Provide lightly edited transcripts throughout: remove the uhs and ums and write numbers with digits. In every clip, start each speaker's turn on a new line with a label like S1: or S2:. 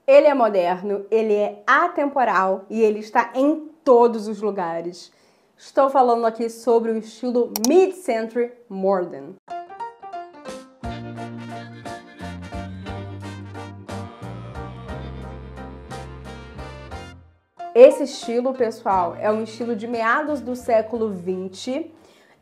S1: Ele é moderno, ele é atemporal e ele está em todos os lugares. Estou falando aqui sobre o estilo Mid-Century Modern. Esse estilo, pessoal, é um estilo de meados do século XX.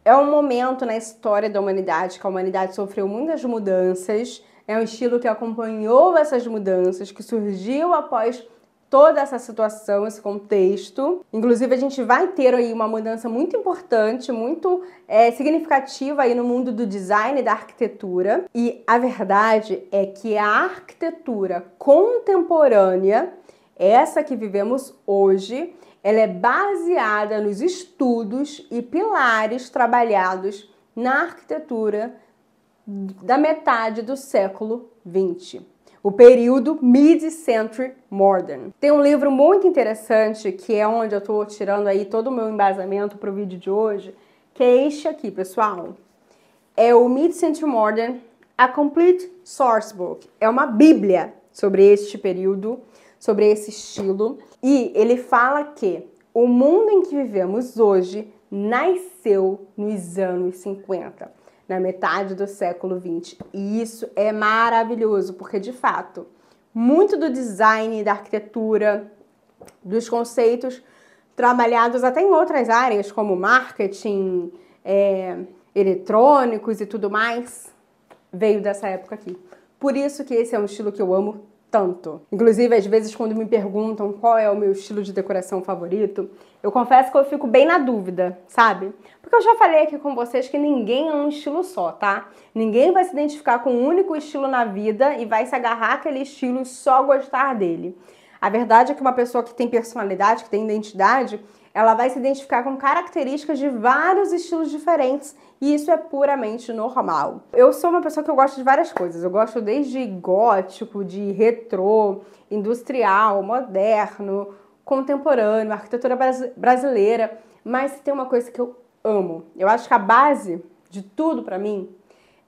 S1: É um momento na história da humanidade que a humanidade sofreu muitas mudanças. É um estilo que acompanhou essas mudanças, que surgiu após toda essa situação, esse contexto. Inclusive, a gente vai ter aí uma mudança muito importante, muito significativa aí no mundo do design e da arquitetura. E a verdade é que a arquitetura contemporânea, essa que vivemos hoje, ela é baseada nos estudos e pilares trabalhados na arquitetura da metade do século XX, o período Mid-Century Modern. Tem um livro muito interessante, que é onde eu estou tirando aí todo o meu embasamento para o vídeo de hoje, que é este aqui, pessoal. É o Mid-Century Modern, A Complete Source Book. É uma bíblia sobre este período, sobre esse estilo, e ele fala que o mundo em que vivemos hoje nasceu nos anos 50, na metade do século 20. E isso é maravilhoso, porque de fato, muito do design, da arquitetura, dos conceitos trabalhados até em outras áreas, como marketing, eletrônicos e tudo mais, veio dessa época aqui. Por isso que esse é um estilo que eu amo tanto. Inclusive, às vezes, quando me perguntam qual é o meu estilo de decoração favorito, eu confesso que eu fico bem na dúvida, sabe? Porque eu já falei aqui com vocês que ninguém é um estilo só, tá? Ninguém vai se identificar com um único estilo na vida e vai se agarrar àquele estilo e só gostar dele. A verdade é que uma pessoa que tem personalidade, que tem identidade, ela vai se identificar com características de vários estilos diferentes e isso é puramente normal. Eu sou uma pessoa que eu gosto de várias coisas. Eu gosto desde gótico, de retrô, industrial, moderno, contemporâneo, arquitetura brasileira, mas tem uma coisa que eu amo. Eu acho que a base de tudo para mim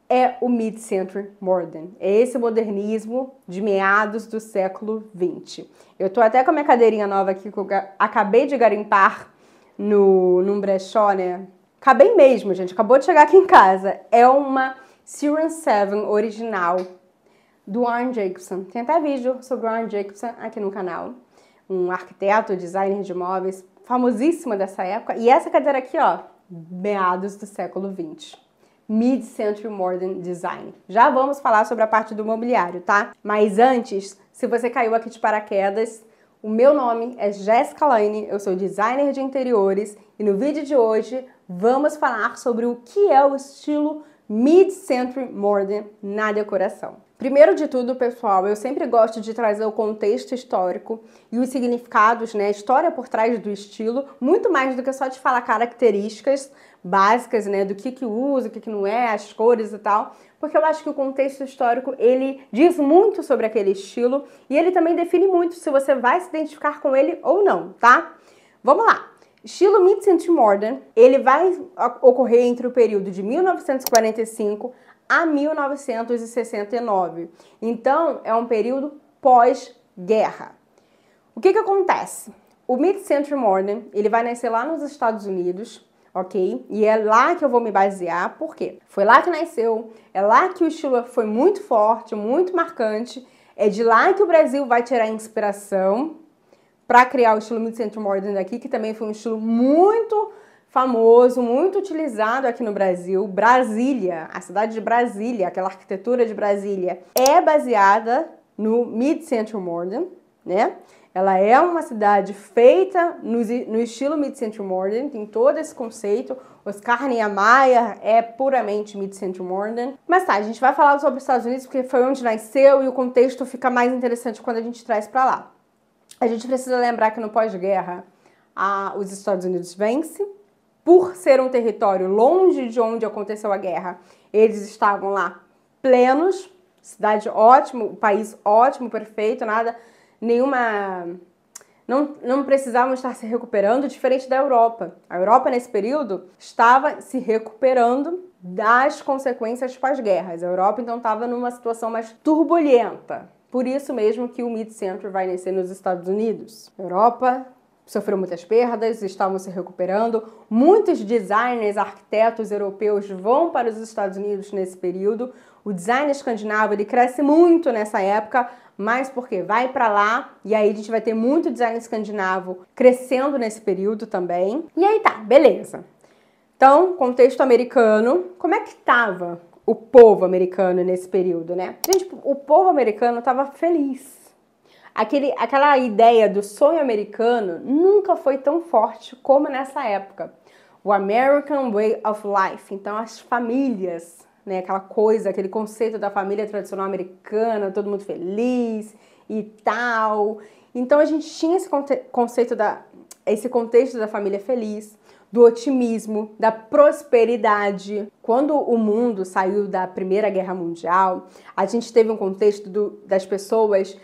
S1: é o Mid-Century Modern. É esse modernismo de meados do século XX. Eu tô até com a minha cadeirinha nova aqui, que eu acabei de garimpar num brechó, né? Acabei mesmo, gente. Acabou de chegar aqui em casa. É uma Siren 7 original do Warren Jacobson. Tem até vídeo sobre o Warren Jacobson aqui no canal. Um arquiteto, designer de móveis, famosíssima dessa época. E essa cadeira aqui, ó, meados do século XX. Mid-Century Modern Design. Já vamos falar sobre a parte do mobiliário, tá? Mas antes, se você caiu aqui de paraquedas, o meu nome é Jéssica Laine, eu sou designer de interiores e no vídeo de hoje vamos falar sobre o que é o estilo Mid-Century Modern na decoração. Primeiro de tudo, pessoal, eu sempre gosto de trazer o contexto histórico e os significados, né, a história por trás do estilo, muito mais do que só te falar características básicas, né, do que usa, o que não é, as cores e tal, porque eu acho que o contexto histórico, ele diz muito sobre aquele estilo e ele também define muito se você vai se identificar com ele ou não, tá? Vamos lá! Estilo Mid-Century Modern, ele vai ocorrer entre o período de 1945 a 1969. Então, é um período pós-guerra. O que acontece? O Mid-Century Modern, ele vai nascer lá nos Estados Unidos, ok? E é lá que eu vou me basear, por quê? Foi lá que nasceu, é lá que o estilo foi muito forte, muito marcante, é de lá que o Brasil vai tirar inspiração para criar o estilo Mid-Century Modern daqui, que também foi um estilo muito famoso, muito utilizado aqui no Brasil. Brasília, a cidade de Brasília, aquela arquitetura de Brasília, é baseada no Mid-Century Modern, né? Ela é uma cidade feita no estilo Mid-Century Modern, tem todo esse conceito. Oscar Niemeyer é puramente Mid-Century Modern. Mas tá, a gente vai falar sobre os Estados Unidos porque foi onde nasceu e o contexto fica mais interessante quando a gente traz para lá. A gente precisa lembrar que no pós-guerra os Estados Unidos vencem. Por ser um território longe de onde aconteceu a guerra, eles estavam lá plenos, cidade ótima, o país ótimo, perfeito, nada, não precisavam estar se recuperando, diferente da Europa. A Europa, nesse período, estava se recuperando das consequências pós-guerras. A Europa, então, estava numa situação mais turbulenta. Por isso mesmo que o Mid-Century vai nascer nos Estados Unidos. Europa sofreu muitas perdas, estavam se recuperando. Muitos designers, arquitetos europeus vão para os Estados Unidos nesse período. O design escandinavo ele cresce muito nessa época, mas porque vai para lá e aí a gente vai ter muito design escandinavo crescendo nesse período também. E aí tá, beleza. Então, contexto americano, como é que estava o povo americano nesse período, né? Gente, o povo americano estava feliz. Aquela ideia do sonho americano nunca foi tão forte como nessa época. O American Way of Life. Então, as famílias, né? Aquela coisa, aquele conceito da família tradicional americana, todo mundo feliz e tal. Então, a gente tinha esse contexto da família feliz, do otimismo, da prosperidade. Quando o mundo saiu da Primeira Guerra Mundial, a gente teve um contexto das pessoas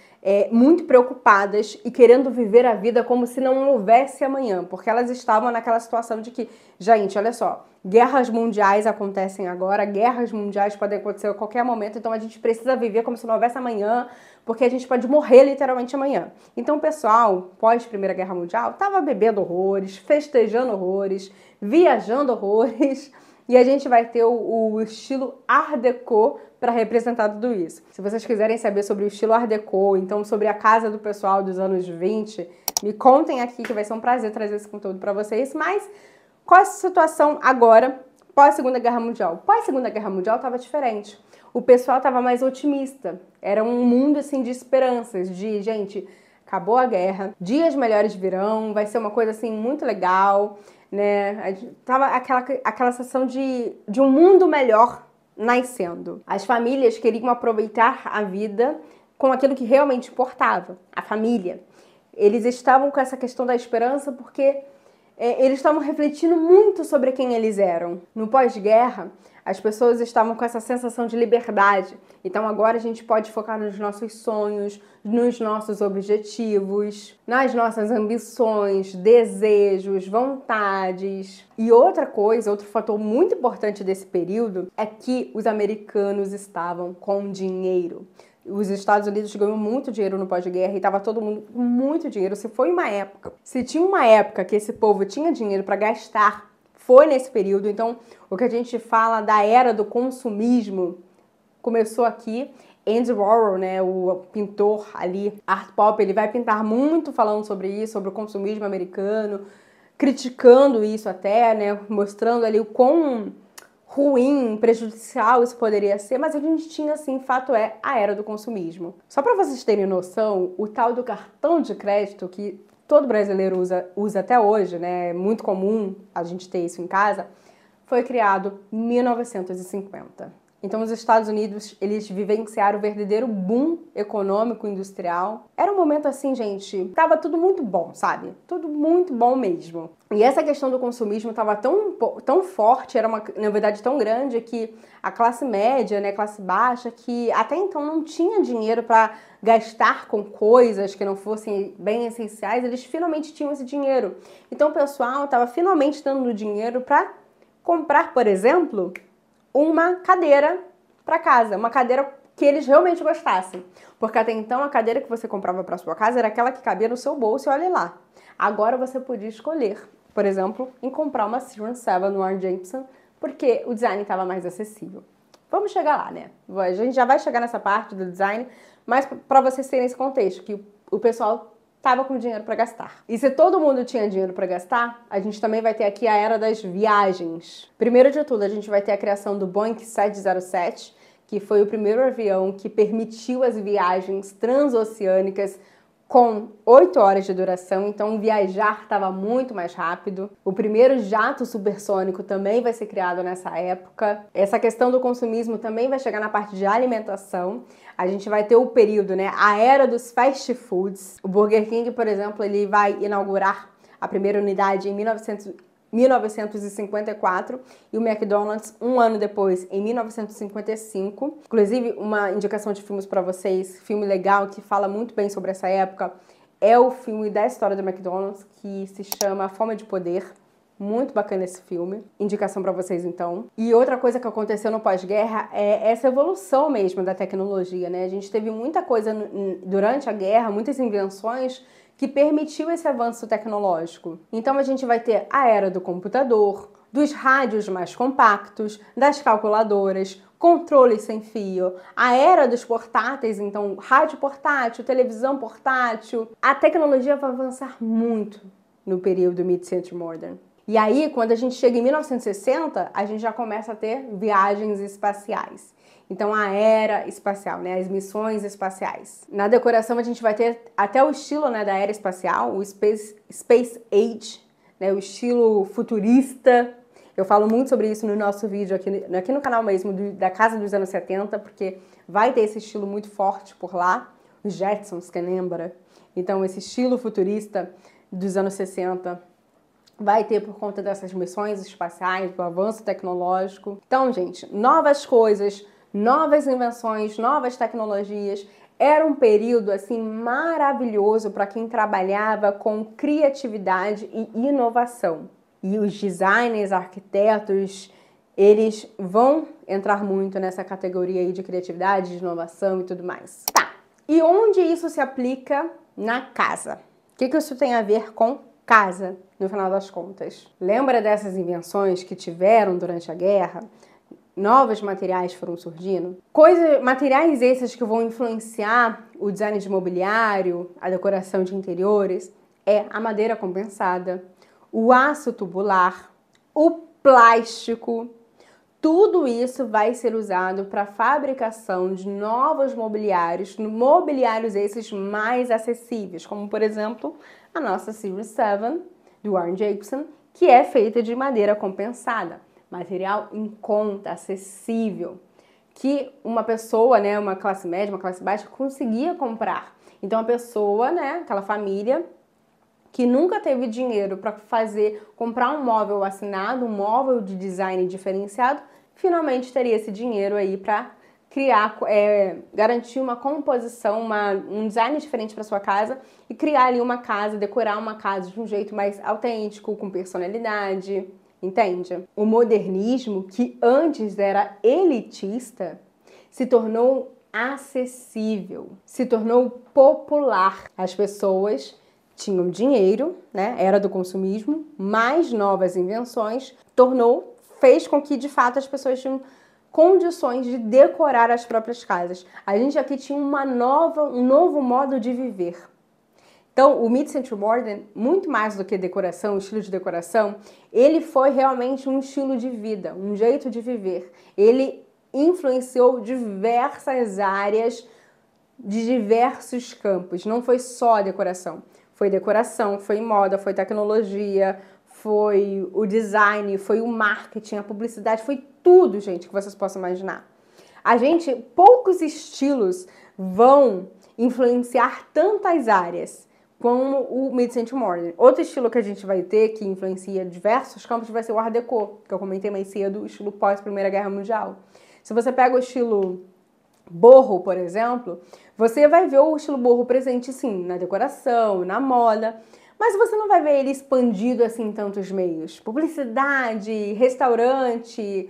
S1: muito preocupadas e querendo viver a vida como se não houvesse amanhã, porque elas estavam naquela situação de que, gente, olha só, guerras mundiais acontecem agora, guerras mundiais podem acontecer a qualquer momento, então a gente precisa viver como se não houvesse amanhã, porque a gente pode morrer literalmente amanhã. Então o pessoal, pós Primeira Guerra Mundial, estava bebendo horrores, festejando horrores, viajando horrores, e a gente vai ter o estilo Art Deco para representar tudo isso. Se vocês quiserem saber sobre o estilo Art Deco, então sobre a casa do pessoal dos anos 20, me contem aqui que vai ser um prazer trazer esse conteúdo para vocês. Mas qual é a situação agora, pós-Segunda Guerra Mundial? Pós-Segunda Guerra Mundial estava diferente. O pessoal estava mais otimista. Era um mundo assim de esperanças, de gente, acabou a guerra, dias melhores virão, vai ser uma coisa assim muito legal, né? Tava aquela sensação de um mundo melhor nascendo. As famílias queriam aproveitar a vida com aquilo que realmente importava, a família. Eles estavam com essa questão da esperança porque eles estavam refletindo muito sobre quem eles eram. No pós-guerra, as pessoas estavam com essa sensação de liberdade. Então agora a gente pode focar nos nossos sonhos, nos nossos objetivos, nas nossas ambições, desejos, vontades. E outra coisa, outro fator muito importante desse período é que os americanos estavam com dinheiro. Os Estados Unidos ganhou muito dinheiro no pós-guerra e estava todo mundo com muito dinheiro. Se tinha uma época que esse povo tinha dinheiro para gastar, foi nesse período. Então, o que a gente fala da era do consumismo começou aqui. Andy Warhol, né, o pintor ali, art pop, ele vai pintar muito falando sobre isso, sobre o consumismo americano, criticando isso até, né, mostrando ali o quão ruim, prejudicial isso poderia ser, mas a gente tinha, assim, fato é, a era do consumismo. Só para vocês terem noção, o tal do cartão de crédito, que todo brasileiro usa até hoje, né, é muito comum a gente ter isso em casa, foi criado em 1950. Então, os Estados Unidos, eles vivenciaram o verdadeiro boom econômico industrial. Era um momento assim, gente, tava tudo muito bom, sabe? Tudo muito bom mesmo. E essa questão do consumismo tava tão forte, era na verdade tão grande, que a classe média, né, classe baixa, que até então não tinha dinheiro para gastar com coisas que não fossem bem essenciais, eles finalmente tinham esse dinheiro. Então, o pessoal tava finalmente dando dinheiro para comprar, por exemplo, uma cadeira para casa, uma cadeira que eles realmente gostassem. Porque até então a cadeira que você comprava para sua casa era aquela que cabia no seu bolso e olha lá. Agora você podia escolher, por exemplo, em comprar uma Series 7 no Art Jameson, porque o design estava mais acessível. Vamos chegar lá, né? A gente já vai chegar nessa parte do design, mas para vocês terem esse contexto, que o pessoal estava com dinheiro para gastar. E se todo mundo tinha dinheiro para gastar, a gente também vai ter aqui a era das viagens. Primeiro de tudo, a gente vai ter a criação do Boeing 707, que foi o primeiro avião que permitiu as viagens transoceânicas com 8 horas de duração, então viajar estava muito mais rápido. O primeiro jato supersônico também vai ser criado nessa época. Essa questão do consumismo também vai chegar na parte de alimentação. A gente vai ter o período, né, a era dos fast foods. O Burger King, por exemplo, ele vai inaugurar a primeira unidade em 1954 e o McDonald's um ano depois, em 1955. Inclusive, uma indicação de filmes para vocês, filme legal que fala muito bem sobre essa época, é o filme da história do McDonald's, que se chama Fome de Poder. Muito bacana esse filme. Indicação pra vocês, então. E outra coisa que aconteceu no pós-guerra é essa evolução mesmo da tecnologia, né? A gente teve muita coisa durante a guerra, muitas invenções que permitiu esse avanço tecnológico. Então a gente vai ter a era do computador, dos rádios mais compactos, das calculadoras, controles sem fio, a era dos portáteis, então rádio portátil, televisão portátil. A tecnologia vai avançar muito no período Mid-Century Modern. E aí, quando a gente chega em 1960, a gente já começa a ter viagens espaciais. Então, a era espacial, né? As missões espaciais. Na decoração, a gente vai ter até o estilo, né, da era espacial, o Space Age, né, o estilo futurista. Eu falo muito sobre isso no nosso vídeo aqui no canal mesmo, da Casa dos anos 70, porque vai ter esse estilo muito forte por lá. Os Jetsons, quem lembra? Então, esse estilo futurista dos anos 60 vai ter por conta dessas missões espaciais, do avanço tecnológico. Então, gente, novas coisas, novas invenções, novas tecnologias. Era um período, assim, maravilhoso para quem trabalhava com criatividade e inovação. E os designers, arquitetos, eles vão entrar muito nessa categoria aí de criatividade, de inovação e tudo mais. Tá, e onde isso se aplica na casa? O que isso tem a ver com casa, no final das contas? Lembra dessas invenções que tiveram durante a guerra? Novos materiais foram surgindo. Materiais esses que vão influenciar o design de mobiliário, a decoração de interiores, é a madeira compensada, o aço tubular, o plástico. Tudo isso vai ser usado para a fabricação de novos mobiliários esses mais acessíveis, como por exemplo a nossa Series 7 do Warren Jacobson, que é feita de madeira compensada, material em conta, acessível, que uma pessoa, né, uma classe média, uma classe baixa conseguia comprar. Então a pessoa, né, aquela família que nunca teve dinheiro para comprar um móvel assinado, um móvel de design diferenciado, finalmente teria esse dinheiro aí para criar, garantir uma composição, um design diferente para sua casa e criar ali uma casa, decorar uma casa de um jeito mais autêntico, com personalidade, entende? O modernismo, que antes era elitista, se tornou acessível, se tornou popular. As pessoas tinham dinheiro, né? Era do consumismo, mais novas invenções, fez com que de fato as pessoas tinham condições de decorar as próprias casas. A gente aqui tinha um novo modo de viver. Então, o Mid-Century Modern, muito mais do que decoração, estilo de decoração, ele foi realmente um estilo de vida, um jeito de viver. Ele influenciou diversas áreas de diversos campos. Não foi só a decoração. Foi decoração, foi moda, foi tecnologia, foi o design, foi o marketing, a publicidade, foi tudo, gente, que vocês possam imaginar. Poucos estilos vão influenciar tantas áreas como o Mid-Century Modern. Outro estilo que a gente vai ter, que influencia diversos campos, vai ser o Art Deco, que eu comentei mais cedo, o estilo pós-Primeira Guerra Mundial. Se você pega o estilo boho, por exemplo, você vai ver o estilo boho presente, sim, na decoração, na moda, mas você não vai ver ele expandido assim em tantos meios. Publicidade, restaurante,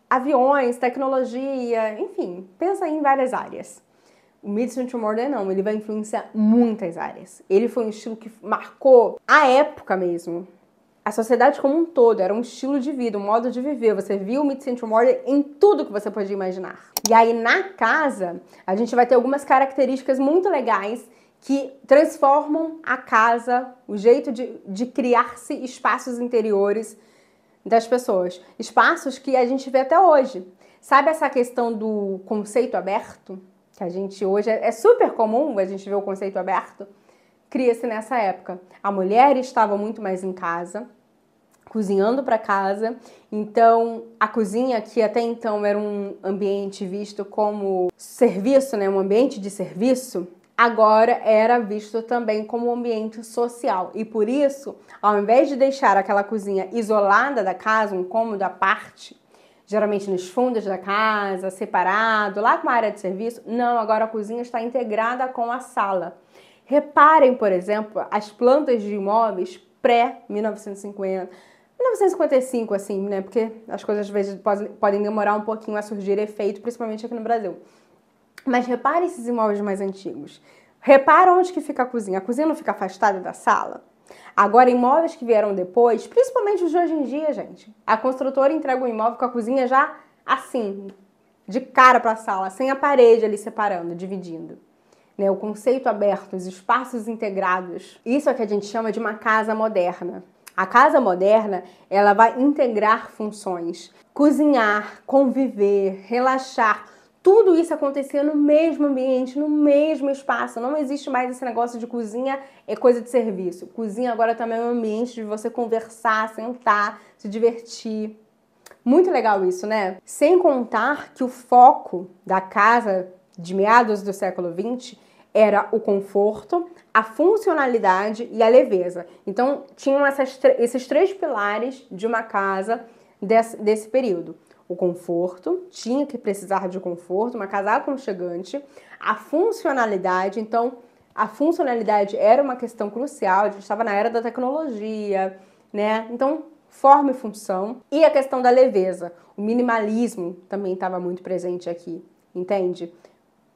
S1: aviões, tecnologia, enfim, pensa em várias áreas. O Mid-Century Modern não, ele vai influenciar muitas áreas. Ele foi um estilo que marcou a época mesmo. A sociedade como um todo, era um estilo de vida, um modo de viver. Você viu o Mid-Century Modern em tudo que você podia imaginar. E aí na casa, a gente vai ter algumas características muito legais que transformam a casa, o jeito de criar-se espaços interiores das pessoas. Espaços que a gente vê até hoje. Sabe essa questão do conceito aberto? Que a gente hoje é super comum a gente ver o conceito aberto. Cria-se nessa época. A mulher estava muito mais em casa, cozinhando para casa. Então, a cozinha, que até então era um ambiente visto como serviço, né, um ambiente de serviço, agora era visto também como um ambiente social. E por isso, ao invés de deixar aquela cozinha isolada da casa, um cômodo à parte, geralmente nos fundos da casa, separado, lá com a área de serviço, não, agora a cozinha está integrada com a sala. Reparem, por exemplo, as plantas de imóveis pré-1950. 1955, assim, né? Porque as coisas às vezes podem demorar um pouquinho a surgir efeito, principalmente aqui no Brasil. Mas repare esses imóveis mais antigos. Repara onde que fica a cozinha. A cozinha não fica afastada da sala? Agora, imóveis que vieram depois, principalmente os de hoje em dia, gente, a construtora entrega um imóvel com a cozinha já assim, de cara para a sala, sem a parede ali separando, dividindo. Né? O conceito aberto, os espaços integrados. Isso é o que a gente chama de uma casa moderna. A casa moderna, ela vai integrar funções. Cozinhar, conviver, relaxar. Tudo isso acontecer no mesmo ambiente, no mesmo espaço. Não existe mais esse negócio de cozinha é coisa de serviço. Cozinha agora também é um ambiente de você conversar, sentar, se divertir. Muito legal isso, né? Sem contar que o foco da casa de meados do século XX era o conforto, a funcionalidade e a leveza. Então, tinham esses três pilares de uma casa desse período. O conforto, tinha que precisar de conforto, uma casa aconchegante. A funcionalidade, então, a funcionalidade era uma questão crucial, a gente estava na era da tecnologia, né? Então, forma e função. E a questão da leveza, o minimalismo também estava muito presente aqui, entende?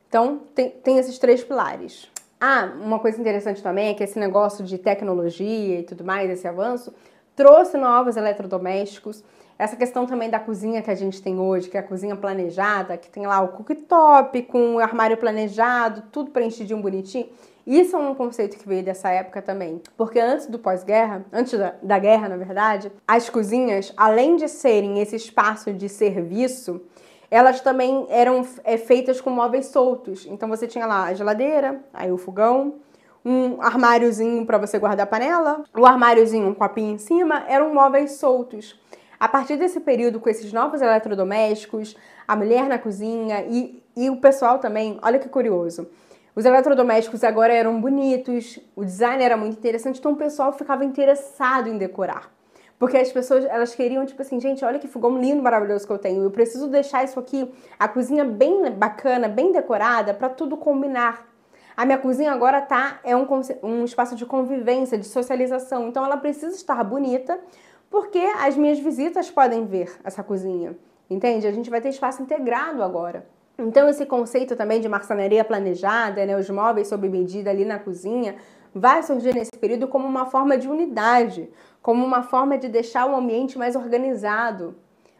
S1: Então, tem esses três pilares. Ah, uma coisa interessante também é que esse negócio de tecnologia e tudo mais, esse avanço, trouxe novos eletrodomésticos. Essa questão também da cozinha que a gente tem hoje, que é a cozinha planejada, que tem lá o cooktop com o armário planejado, tudo preenchidinho, bonitinho. Isso é um conceito que veio dessa época também. Porque antes do pós-guerra, antes da guerra, na verdade, as cozinhas, além de serem esse espaço de serviço, elas também eram feitas com móveis soltos. Então você tinha lá a geladeira, aí o fogão, um armáriozinho para você guardar a panela, o armáriozinho, um copinho em cima, eram móveis soltos. A partir desse período, com esses novos eletrodomésticos, a mulher na cozinha e o pessoal também, olha que curioso. Os eletrodomésticos agora eram bonitos, o design era muito interessante, então o pessoal ficava interessado em decorar. Porque as pessoas, elas queriam, tipo assim, gente, olha que fogão lindo, maravilhoso que eu tenho. Eu preciso deixar isso aqui, a cozinha bem bacana, bem decorada, para tudo combinar. A minha cozinha agora é um espaço de convivência, de socialização. Então ela precisa estar bonita, porque as minhas visitas podem ver essa cozinha, entende? A gente vai ter espaço integrado agora. Então esse conceito também de marcenaria planejada, né, os móveis sob medida ali na cozinha, vai surgir nesse período como uma forma de unidade, como uma forma de deixar o ambiente mais organizado,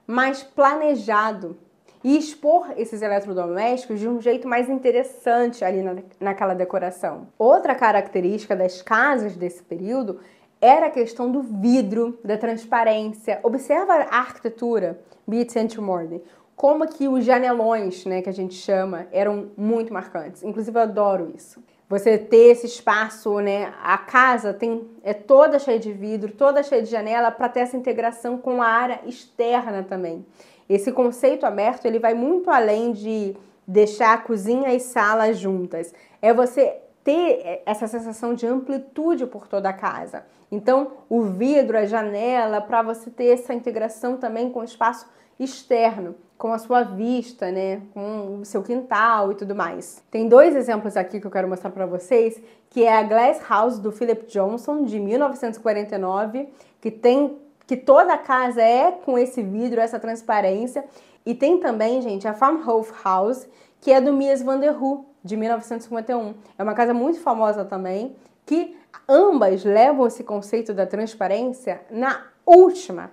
S1: mais planejado e expor esses eletrodomésticos de um jeito mais interessante ali naquela decoração. Outra característica das casas desse período era a questão do vidro, da transparência. Observa a arquitetura mid-century, como que os janelões, né, que a gente chama, eram muito marcantes. Inclusive, eu adoro isso. Você ter esse espaço, né, a casa é toda cheia de vidro, toda cheia de janela, para ter essa integração com a área externa também. Esse conceito aberto, ele vai muito além de deixar a cozinha e sala juntas. É você ter essa sensação de amplitude por toda a casa. Então, o vidro, a janela, para você ter essa integração também com o espaço externo, com a sua vista, né, com o seu quintal e tudo mais. Tem dois exemplos aqui que eu quero mostrar para vocês, que é a Glass House do Philip Johnson, de 1949, que toda a casa é com esse vidro, essa transparência. E tem também, gente, a Farmhouse House, que é do Mies van der Rohe, de 1951. É uma casa muito famosa também, que ambas levam esse conceito da transparência na última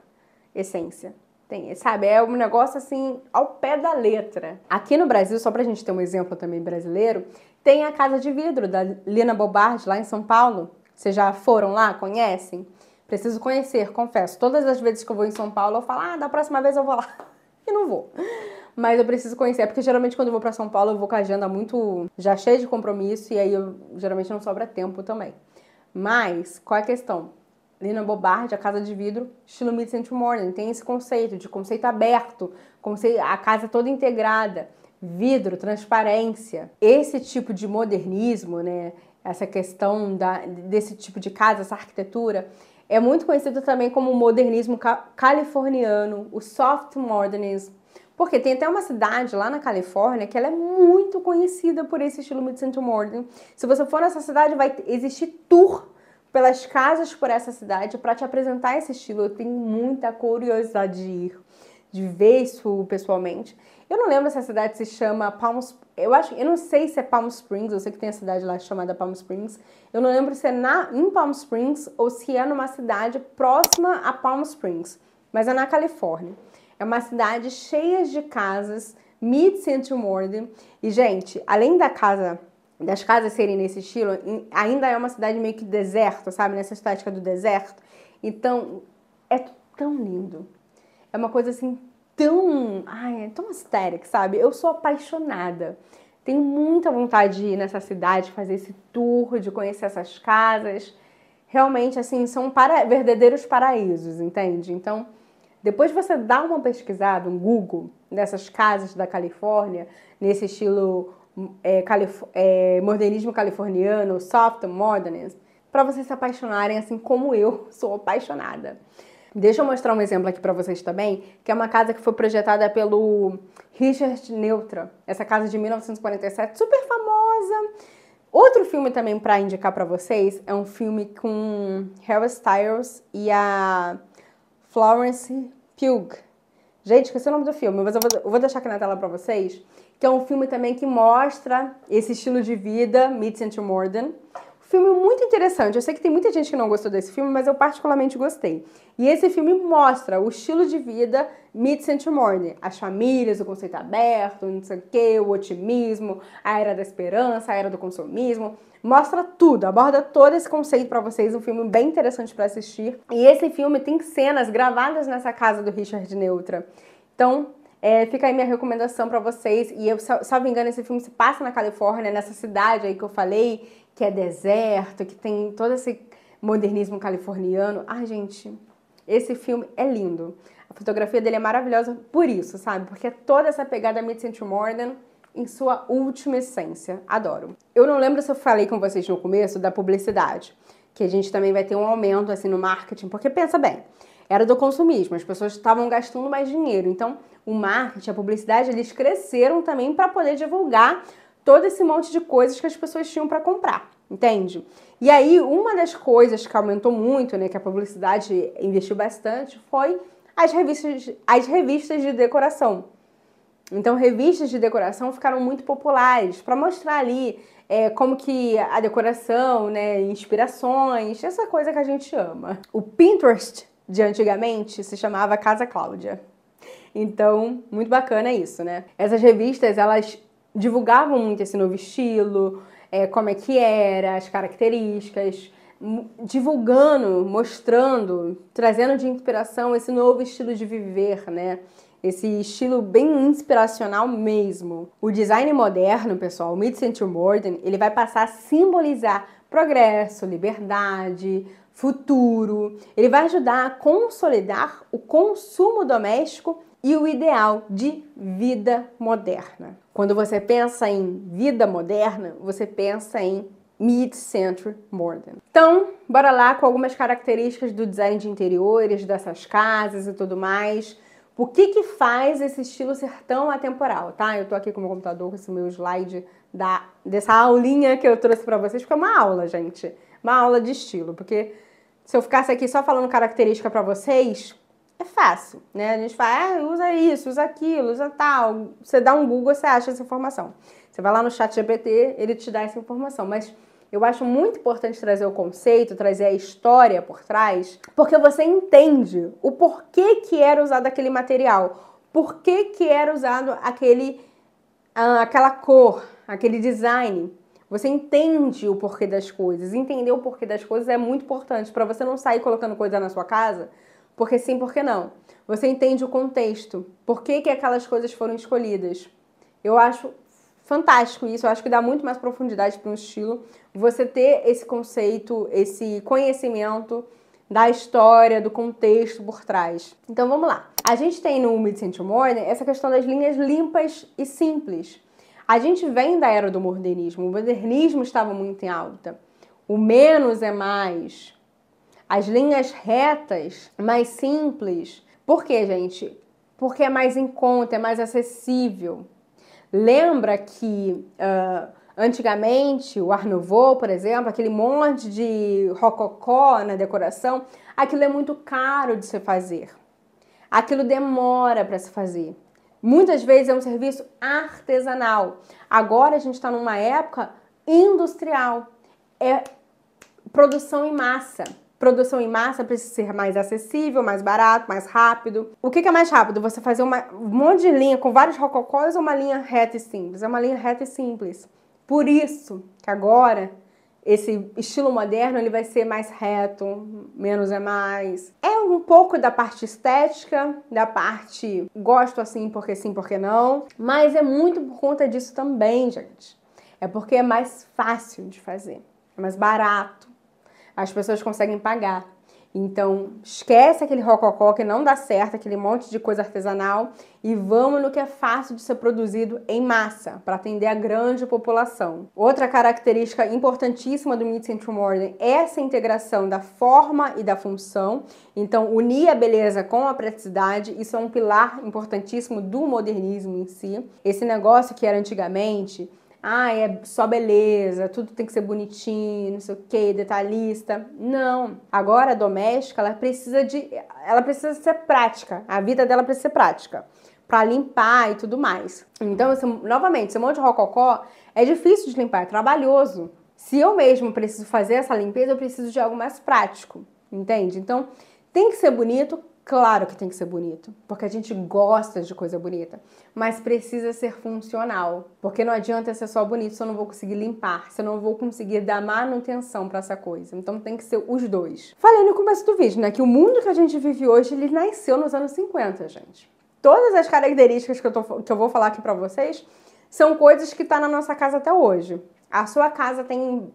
S1: essência. Sabe, é um negócio assim ao pé da letra. Aqui no Brasil, só pra gente ter um exemplo também brasileiro, tem a Casa de Vidro da Lina Bobardi, lá em São Paulo. Vocês já foram lá? Conhecem? Preciso conhecer, confesso. Todas as vezes que eu vou em São Paulo, eu falo, da próxima vez eu vou lá. E não vou. Mas eu preciso conhecer, porque geralmente quando eu vou pra São Paulo, eu vou com a agenda muito já cheia de compromisso, e aí geralmente não sobra tempo também. Mas, qual é a questão? Lina Bobardi, a Casa de Vidro, estilo mid-century, tem esse conceito de conceito aberto, a casa toda integrada, vidro, transparência. Esse tipo de modernismo, né, essa questão desse tipo de casa, essa arquitetura, é muito conhecido também como o modernismo californiano, o soft modernism, porque tem até uma cidade lá na Califórnia que ela é muito conhecida por esse estilo mid-century. Se você for nessa cidade, vai existir tour pelas casas por essa cidade para te apresentar esse estilo. Eu tenho muita curiosidade de ir, de ver isso pessoalmente. Eu não lembro se a cidade se chama Palm Springs. Eu não sei se é Palm Springs, eu sei que tem a cidade lá chamada Palm Springs. Eu não lembro se é em Palm Springs ou se é numa cidade próxima a Palm Springs, mas é na Califórnia. É uma cidade cheia de casas, mid-century modern. E, gente, além das casas serem nesse estilo, ainda é uma cidade meio que deserto, sabe? Nessa estética do deserto. Então, é tão lindo. É uma coisa assim é tão aesthetic, sabe? Eu sou apaixonada. Tenho muita vontade de ir nessa cidade, fazer esse tour, de conhecer essas casas. Realmente, assim, são verdadeiros paraísos, entende? Então, depois você dá uma pesquisada, um Google, nessas casas da Califórnia, nesse estilo modernismo californiano, soft modernism, para vocês se apaixonarem assim como eu sou apaixonada. Deixa eu mostrar um exemplo aqui para vocês também, que é uma casa que foi projetada pelo Richard Neutra. Essa casa de 1947, super famosa. Outro filme também para indicar para vocês é um filme com Harry Styles e a Florence Pugh. Gente, esqueci o nome do filme, mas eu vou deixar aqui na tela para vocês, que é um filme também que mostra esse estilo de vida mid-century modern. Filme muito interessante. Eu sei que tem muita gente que não gostou desse filme, mas eu particularmente gostei. E esse filme mostra o estilo de vida mid-century modern. As famílias, o conceito aberto, não sei o quê, o otimismo, a era da esperança, a era do consumismo. Mostra tudo, aborda todo esse conceito para vocês. Um filme bem interessante para assistir. E esse filme tem cenas gravadas nessa casa do Richard Neutra. Então, fica aí minha recomendação para vocês. E eu, se não me engano, esse filme se passa na Califórnia, nessa cidade aí que eu falei, que é deserto, que tem todo esse modernismo californiano. Ai, gente, esse filme é lindo. A fotografia dele é maravilhosa por isso, sabe? Porque é toda essa pegada mid-century modern em sua última essência. Adoro. Eu não lembro se eu falei com vocês no começo da publicidade, que a gente também vai ter um aumento assim no marketing, porque pensa bem, era do consumismo, as pessoas estavam gastando mais dinheiro. Então, o marketing, a publicidade, eles cresceram também para poder divulgar todo esse monte de coisas que as pessoas tinham para comprar, entende? E aí, uma das coisas que aumentou muito, né, que a publicidade investiu bastante, foi as revistas de decoração. Então, revistas de decoração ficaram muito populares para mostrar ali como que a decoração, né, inspirações, essa coisa que a gente ama. O Pinterest de antigamente se chamava Casa Cláudia. Então, muito bacana isso, né? Essas revistas, elas divulgavam muito esse novo estilo, como é que era, as características, divulgando, mostrando, trazendo de inspiração esse novo estilo de viver, né? Esse estilo bem inspiracional mesmo. O design moderno, pessoal, o mid-century modern, ele vai passar a simbolizar progresso, liberdade, futuro. Ele vai ajudar a consolidar o consumo doméstico e o ideal de vida moderna. Quando você pensa em vida moderna, você pensa em mid-century modern. Então, bora lá com algumas características do design de interiores, dessas casas e tudo mais. O que faz esse estilo ser tão atemporal, tá? Eu tô aqui com o meu computador, com esse meu slide dessa aulinha que eu trouxe pra vocês, porque é uma aula, gente. Uma aula de estilo, porque se eu ficasse aqui só falando característica pra vocês, é fácil, né? A gente fala, usa isso, usa aquilo, usa tal. Você dá um Google, você acha essa informação. Você vai lá no ChatGPT, ele te dá essa informação. Mas eu acho muito importante trazer o conceito, trazer a história por trás, porque você entende o porquê que era usado aquele material, por que era usado aquela cor, aquele design. Você entende o porquê das coisas. Entender o porquê das coisas é muito importante para você não sair colocando coisa na sua casa, porque sim, porque não. Você entende o contexto, por que aquelas coisas foram escolhidas. Eu acho fantástico isso, eu acho que dá muito mais profundidade para um estilo, você ter esse conceito, esse conhecimento da história, do contexto por trás. Então vamos lá. A gente tem no mid-century modern essa questão das linhas limpas e simples. A gente vem da era do modernismo, o modernismo estava muito em alta. O menos é mais. As linhas retas, mais simples. Por quê, gente? Porque é mais em conta, é mais acessível. Lembra que Antigamente, o Art Nouveau, por exemplo, aquele monte de rococó na decoração, aquilo é muito caro de se fazer. Aquilo demora para se fazer. Muitas vezes é um serviço artesanal. Agora a gente está numa época industrial. É produção em massa. Produção em massa precisa ser mais acessível, mais barato, mais rápido. O que é mais rápido? Você fazer um monte de linha com vários rococós ou uma linha reta e simples? É uma linha reta e simples. Por isso que agora esse estilo moderno ele vai ser mais reto, menos é mais. É um pouco da parte estética, da parte gosto assim porque sim, porque não, mas é muito por conta disso também, gente. É porque é mais fácil de fazer, é mais barato, as pessoas conseguem pagar. Então, esquece aquele rococó que não dá certo, aquele monte de coisa artesanal e vamos no que é fácil de ser produzido em massa, para atender a grande população. Outra característica importantíssima do Mid-Century Modern é essa integração da forma e da função. Então, unir a beleza com a praticidade, isso é um pilar importantíssimo do modernismo em si. Esse negócio que era antigamente... é só beleza, tudo tem que ser bonitinho, não sei o que, detalhista. Não. Agora a doméstica, ela precisa ser prática. A vida dela precisa ser prática. Pra limpar e tudo mais. Então, novamente, esse monte de rococó é difícil de limpar, é trabalhoso. Se eu mesmo preciso fazer essa limpeza, eu preciso de algo mais prático. Entende? Então, tem que ser bonito. Claro que tem que ser bonito, porque a gente gosta de coisa bonita, mas precisa ser funcional, porque não adianta ser só bonito se eu não vou conseguir limpar, se eu não vou conseguir dar manutenção para essa coisa. Então tem que ser os dois. Falei no começo do vídeo, né, que o mundo que a gente vive hoje, ele nasceu nos anos 50, gente. Todas as características que eu vou falar aqui para vocês são coisas que tá na nossa casa até hoje. A sua casa tem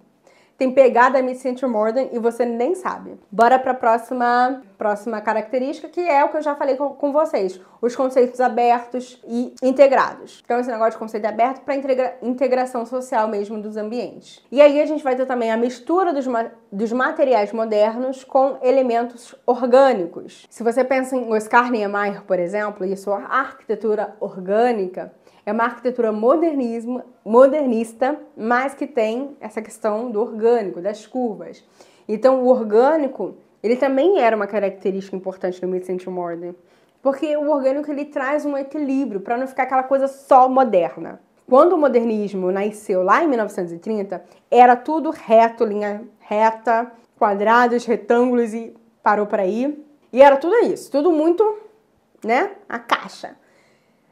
S1: pegada Mid-Century Modern e você nem sabe. Bora para a próxima característica, que é o que eu já falei com vocês. Os conceitos abertos e integrados. Então, esse negócio de conceito aberto para integração social mesmo dos ambientes. E aí a gente vai ter também a mistura dos materiais modernos com elementos orgânicos. Se você pensa em Oscar Niemeyer, por exemplo, e sua arquitetura orgânica, é uma arquitetura modernista, mas que tem essa questão do orgânico, das curvas. Então, o orgânico, ele também era uma característica importante do Mid-Century Modern, porque o orgânico ele traz um equilíbrio para não ficar aquela coisa só moderna. Quando o modernismo nasceu lá em 1930, era tudo reto, linha reta, quadrados, retângulos e parou por aí. E era tudo isso, tudo muito, né, a caixa.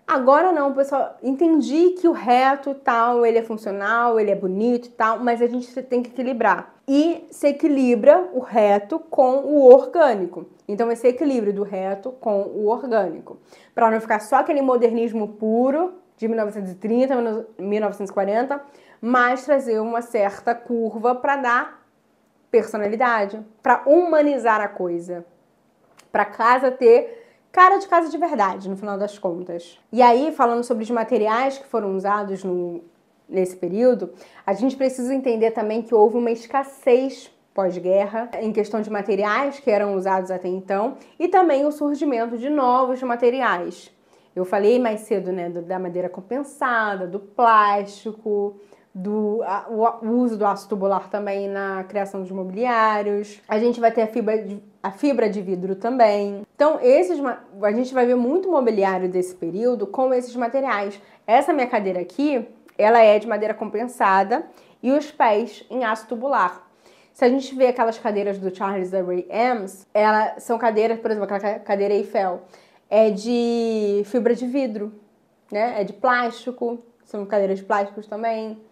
S1: Agora não, pessoal, entendi que o reto e tal, ele é funcional, ele é bonito e tal, mas a gente tem que equilibrar. E se equilibra o reto com o orgânico. Então, esse equilíbrio do reto com o orgânico. Para não ficar só aquele modernismo puro de 1930, 1940, mas trazer uma certa curva para dar personalidade, para humanizar a coisa, para casa ter cara de casa de verdade, no final das contas. E aí, falando sobre os materiais que foram usados nesse período, a gente precisa entender também que houve uma escassez pós-guerra em questão de materiais que eram usados até então e também o surgimento de novos materiais. Eu falei mais cedo, né, da madeira compensada, do plástico, o uso do aço tubular também na criação de mobiliários. A gente vai ter a fibra de vidro também. Então, a gente vai ver muito mobiliário desse período com esses materiais. Essa minha cadeira aqui, ela é de madeira compensada e os pés em aço tubular. Se a gente vê aquelas cadeiras do Charles Ray Eames, elas são cadeiras, por exemplo, aquela cadeira Eiffel, é de fibra de vidro, né? É de plástico, são cadeiras de plásticos também.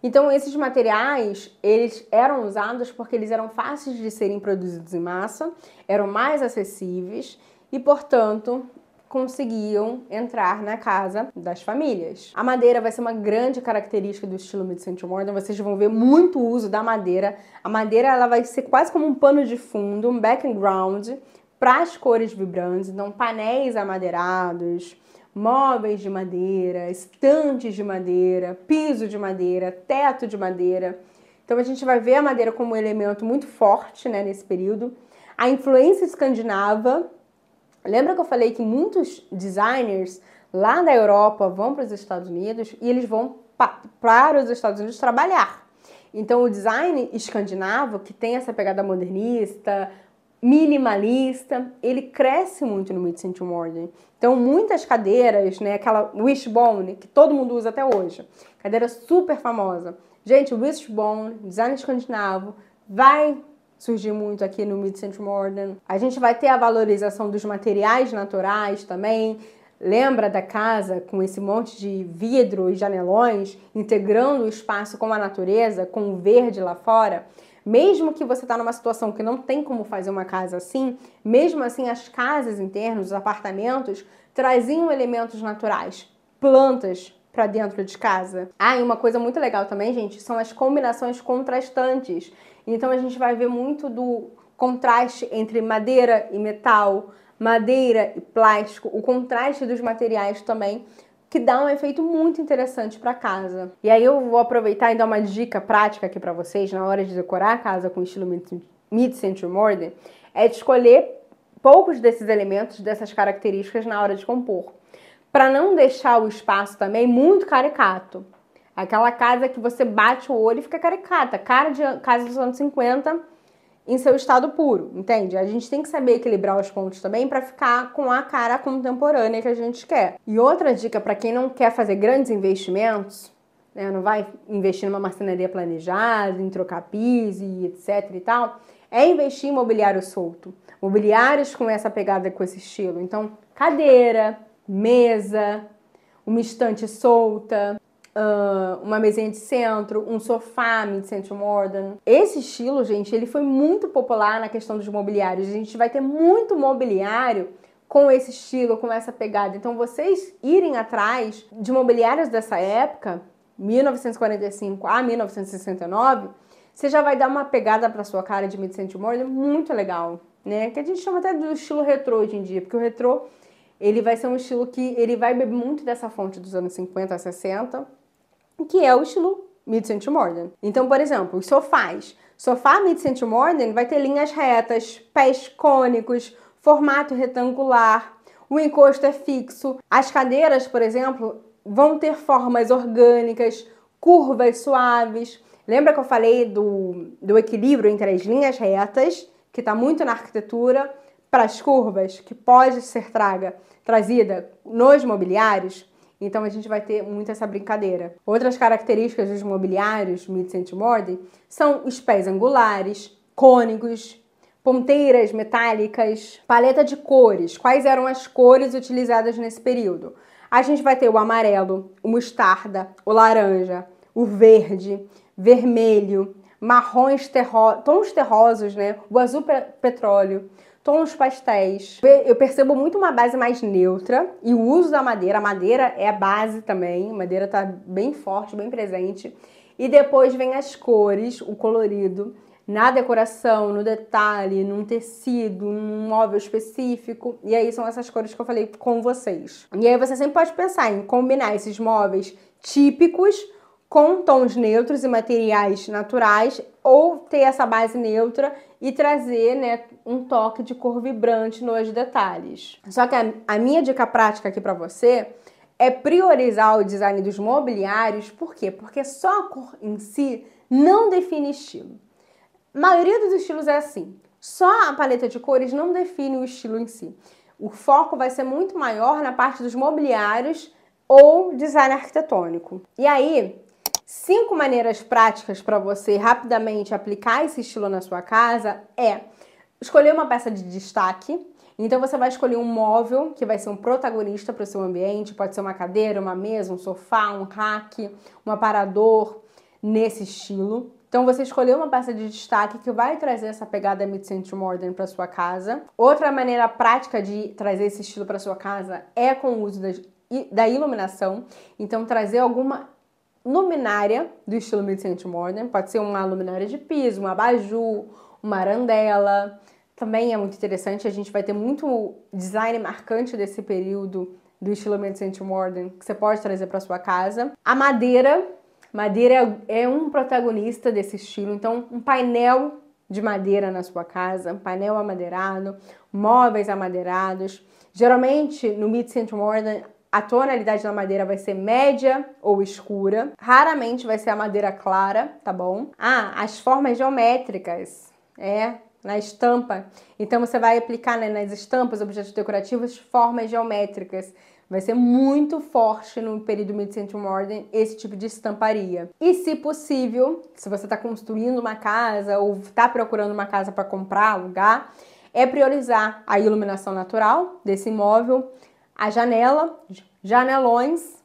S1: Então, esses materiais, eles eram usados porque eles eram fáceis de serem produzidos em massa, eram mais acessíveis e, portanto, conseguiam entrar na casa das famílias. A madeira vai ser uma grande característica do estilo Mid-Century Modern, vocês vão ver muito uso da madeira. A madeira ela vai ser quase como um pano de fundo, um background para as cores vibrantes, então painéis amadeirados, móveis de madeira, estantes de madeira, piso de madeira, teto de madeira. Então a gente vai ver a madeira como um elemento muito forte, né, nesse período. A influência escandinava. Lembra que eu falei que muitos designers lá da Europa vão para os Estados Unidos e eles vão para os Estados Unidos trabalhar. Então, o design escandinavo, que tem essa pegada modernista, minimalista, ele cresce muito no mid-century modern. Então, muitas cadeiras, né, aquela wishbone, que todo mundo usa até hoje, cadeira super famosa. Gente, o wishbone, design escandinavo, vai surgir muito aqui no mid-century modern. A gente vai ter a valorização dos materiais naturais também. Lembra da casa com esse monte de vidro e janelões, integrando o espaço com a natureza, com o verde lá fora? Mesmo que você está numa situação que não tem como fazer uma casa assim, mesmo assim as casas internas, os apartamentos, traziam elementos naturais, plantas para dentro de casa. Ah, e uma coisa muito legal também, gente, são as combinações contrastantes. Então a gente vai ver muito do contraste entre madeira e metal, madeira e plástico, o contraste dos materiais também, que dá um efeito muito interessante para casa. E aí eu vou aproveitar e dar uma dica prática aqui para vocês na hora de decorar a casa com estilo mid-century modern, é de escolher poucos desses elementos, dessas características na hora de compor, para não deixar o espaço também muito caricato. Aquela casa que você bate o olho e fica caricata, cara de casa dos anos 50 em seu estado puro, entende? A gente tem que saber equilibrar os pontos também para ficar com a cara contemporânea que a gente quer. E outra dica para quem não quer fazer grandes investimentos, né, não vai investir numa marcenaria planejada, em trocar piso e etc e tal, é investir em mobiliário solto. Mobiliários com essa pegada, com esse estilo. Então, cadeira, mesa, uma estante solta, uma mesinha de centro, um sofá mid-century modern. Esse estilo, gente, ele foi muito popular na questão dos mobiliários. A gente vai ter muito mobiliário com esse estilo, com essa pegada. Então, vocês irem atrás de mobiliários dessa época, 1945 a 1969, você já vai dar uma pegada para sua cara de mid-century modern muito legal, né? Que a gente chama até do estilo retrô hoje em dia, porque o retrô, ele vai ser um estilo que ele vai beber muito dessa fonte dos anos 50 a 60, que é o estilo mid-century modern. Então, por exemplo, os sofás. Sofá mid-century modern vai ter linhas retas, pés cônicos, formato retangular, o encosto é fixo. As cadeiras, por exemplo, vão ter formas orgânicas, curvas suaves. Lembra que eu falei do equilíbrio entre as linhas retas, que está muito na arquitetura, para as curvas, que pode ser trazida nos mobiliários? Então a gente vai ter muito essa brincadeira. Outras características dos mobiliários mid-century modern são os pés angulares, cônicos, ponteiras metálicas, paleta de cores. Quais eram as cores utilizadas nesse período? A gente vai ter o amarelo, o mostarda, o laranja, o verde, vermelho, marrons tons terrosos, né? O azul petróleo, tons pastéis. Eu percebo muito uma base mais neutra e o uso da madeira. A madeira é a base também, a madeira tá bem forte, bem presente. E depois vem as cores, o colorido, na decoração, no detalhe, num tecido, num móvel específico. E aí são essas cores que eu falei com vocês. E aí você sempre pode pensar em combinar esses móveis típicos com tons neutros e materiais naturais, ou ter essa base neutra e trazer, né, um toque de cor vibrante nos detalhes. Só que a minha dica prática aqui para você é priorizar o design dos mobiliários. Por quê? Porque só a cor em si não define estilo. A maioria dos estilos é assim. Só a paleta de cores não define o estilo em si. O foco vai ser muito maior na parte dos mobiliários ou design arquitetônico. E aí, 5 maneiras práticas para você rapidamente aplicar esse estilo na sua casa é escolher uma peça de destaque. Então você vai escolher um móvel que vai ser um protagonista para o seu ambiente. Pode ser uma cadeira, uma mesa, um sofá, um rack, um aparador nesse estilo. Então você escolheu uma peça de destaque que vai trazer essa pegada mid-century modern para sua casa. Outra maneira prática de trazer esse estilo para sua casa é com o uso da iluminação. Então trazer alguma luminária do estilo mid-century modern, pode ser uma luminária de piso, um abajur, uma arandela. Também é muito interessante, a gente vai ter muito design marcante desse período do estilo mid-century modern que você pode trazer para sua casa. A madeira é um protagonista desse estilo, então um painel de madeira na sua casa, um painel amadeirado, móveis amadeirados. Geralmente no mid-century modern A tonalidade da madeira vai ser média ou escura. Raramente vai ser a madeira clara, tá bom? As formas geométricas. Na estampa. Então você vai aplicar, né, nas estampas, objetos decorativos, formas geométricas. Vai ser muito forte no período Mid-Century Modern esse tipo de estamparia. E se possível, se você está construindo uma casa ou está procurando uma casa para comprar, alugar, é priorizar a iluminação natural desse imóvel, a janela, janelões,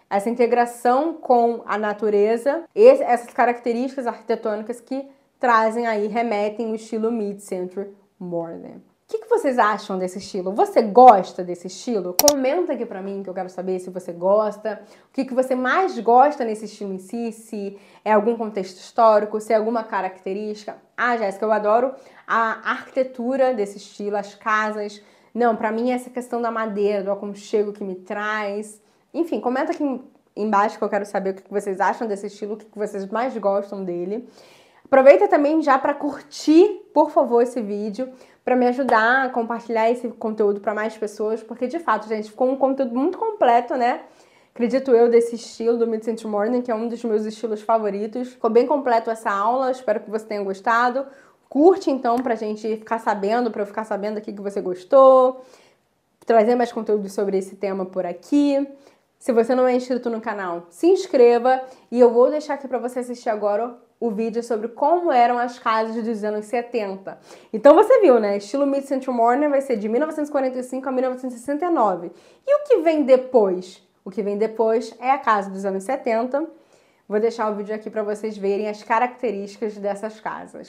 S1: essa integração com a natureza, essas características arquitetônicas que trazem aí, remetem o estilo Mid-Century Modern. O que vocês acham desse estilo? Você gosta desse estilo? Comenta aqui pra mim que eu quero saber se você gosta. O que você mais gosta nesse estilo em si? Se é algum contexto histórico, se é alguma característica. Jéssica, eu adoro a arquitetura desse estilo, as casas. Não, pra mim essa questão da madeira, do aconchego que me traz. Enfim, comenta aqui embaixo que eu quero saber o que vocês acham desse estilo, o que vocês mais gostam dele. Aproveita também já para curtir, por favor, esse vídeo, para me ajudar a compartilhar esse conteúdo para mais pessoas, porque de fato, gente, ficou um conteúdo muito completo, né? Acredito eu, desse estilo do Mid-Century Modern, que é um dos meus estilos favoritos. Ficou bem completo essa aula, espero que você tenha gostado. Curte então pra gente ficar sabendo, para eu ficar sabendo aqui que você gostou, trazer mais conteúdo sobre esse tema por aqui. Se você não é inscrito no canal, se inscreva e eu vou deixar aqui para você assistir agora o vídeo sobre como eram as casas dos anos 70. Então você viu, né? Estilo Mid-Century Modern vai ser de 1945 a 1969. E o que vem depois? O que vem depois é a casa dos anos 70. Vou deixar o vídeo aqui para vocês verem as características dessas casas.